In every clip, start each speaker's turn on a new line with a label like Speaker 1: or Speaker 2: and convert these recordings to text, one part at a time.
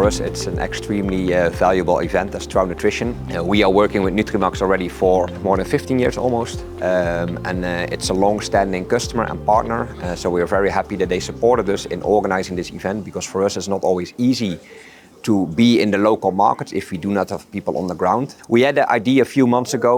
Speaker 1: us, it's an extremely valuable event as Stroud Nutrition. We are working with Nutrimax already for more than 15 years almost, and it's a long-standing customer and partner. So we are very happy that they supported us in organizing this event, because for us it's not always easy to be in the local markets if we do not have people on the ground. We had the idea a few months ago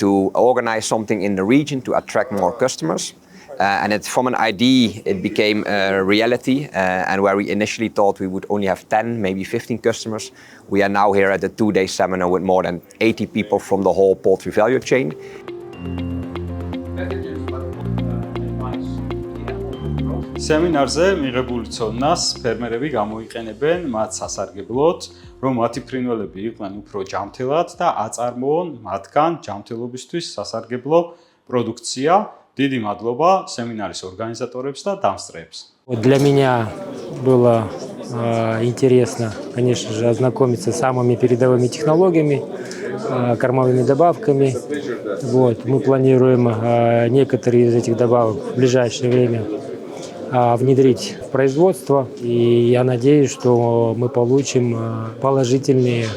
Speaker 1: to organize something in the region to attract more customers. And from an idea, it became a reality. And where we initially thought we would only have 10, maybe 15 customers, we are now here at the 2-day seminar with more than 80 people from the whole poultry value chain.
Speaker 2: სემინარზე მიღებული ცოდნას ფერმერები გამოიყენებენ მათ სასარგებლოდ, რომ მათი ფრინველები იყვნენ უფრო ჯანმრთელად და აწარმოონ მათგან ჯანმრთელობისთვის სასარგებლო პროდუქცია. Დიდი მადლობა სემინარის ორგანიზატორებს და დამსწრეებს.
Speaker 3: Для меня было интересно, конечно же, ознакомиться с самыми передовыми технологиями, кормовыми добавками. Мы планируем некоторые из этих добавок в ближайшее время внедрить в производство. И я надеюсь, что мы получим положительные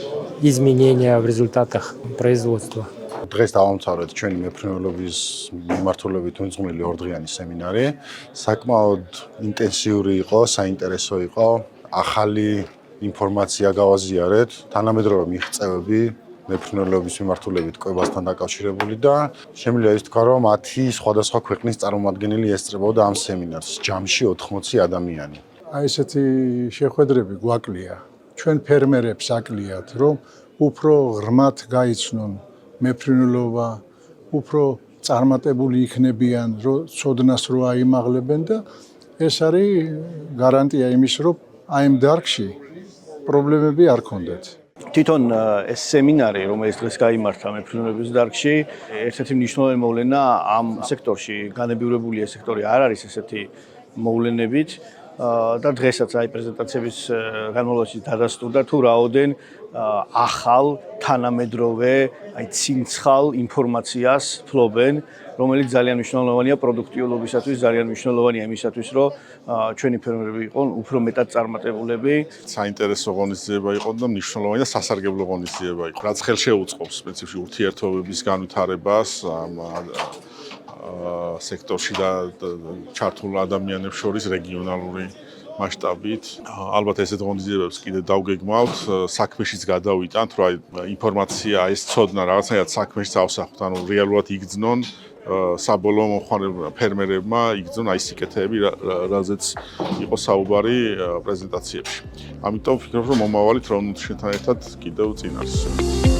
Speaker 3: изменения в результатах производства.
Speaker 4: დღეს დავამთავრეთ ჩვენი მეფრინველობის მიმართულებით უძღვნილი 2-დღიანი სემინარი. საკმაოდ ინტენსიური იყო, საინტერესო იყო. ახალი ინფორმაცია გავაზიარეთ, თანამედროვე მიღწევები მეფრინველობის მიმართულებით კვებასთან დაკავშირებული და შემიძლია ის თქვა, რომ 10 სხვადასხვა ქვეყნის წარმომადგენელი ესწრებოდა ამ სემინარს. ჯამში 80 ადამიანი.
Speaker 5: აი ესეთი შეხვედრები გვაკლია. ჩვენ ფერმერებს აკლიათ, რომ უფრო ღრმად გაიცნონ მეფრინველობა, უფრო წარმატებული იქნებიან, რომ ცოდნას რო აიმაღლებენ და ეს არის გარანტია იმის, რომ აი ამ დარგში პრობლემები არ ქონდეთ.
Speaker 6: თვითონ ეს სემინარი, რომელიც დღეს გაიმართა მეფრინველობის დარგში, ერთ-ერთი მნიშვნელოვანი მოვლენა ამ სექტორში, განებივრებული ეს სექტორი არ არის ესეთი მოვლენებით და დღესაც აი პრეზენტაციების განმავლობაში დადასტურდა თუ რაოდენ ახალ თანამედროვე აი ცინცხალ ინფორმაციას ფლობენ, რომელიც ძალიან მნიშვნელოვანია პროდუქტიულობისათვის, ძალიან მნიშვნელოვანია იმისათვის, რომ ჩვენი ფერმერები იყონ უფრო მეტად წარმატებულები.
Speaker 4: საინტერესო ღონისძიება იყო და მნიშვნელოვანი და სასარგებლო ღონისძიება იყო. რაც ხელშეუწყობს სპეციფიურ ურთიერთობების განვითარებას სექტორში და ჩართულ ადამიანებს შორის რეგიონალური მასშტაბით. ალბათ ესეთ ღონისძიებებს კიდე დავგეგმავთ, საქმეშიც გადავიტანთ, რომ ინფორმაცია, ეს ცოდნა რაღაცნაირად საქმეშიც ავსახოთ, ანუ რეალურად იგრძნონ საბოლოო მომხმარებელმა ფერმერებმა იგრძნონ აი სიკეთეები, რაზეც იყო საუბარი პრეზენტაციებში. ამიტომ ვფიქრობ, რომ მომავალით რომ შენთან ერთად კიდევ წინ არის.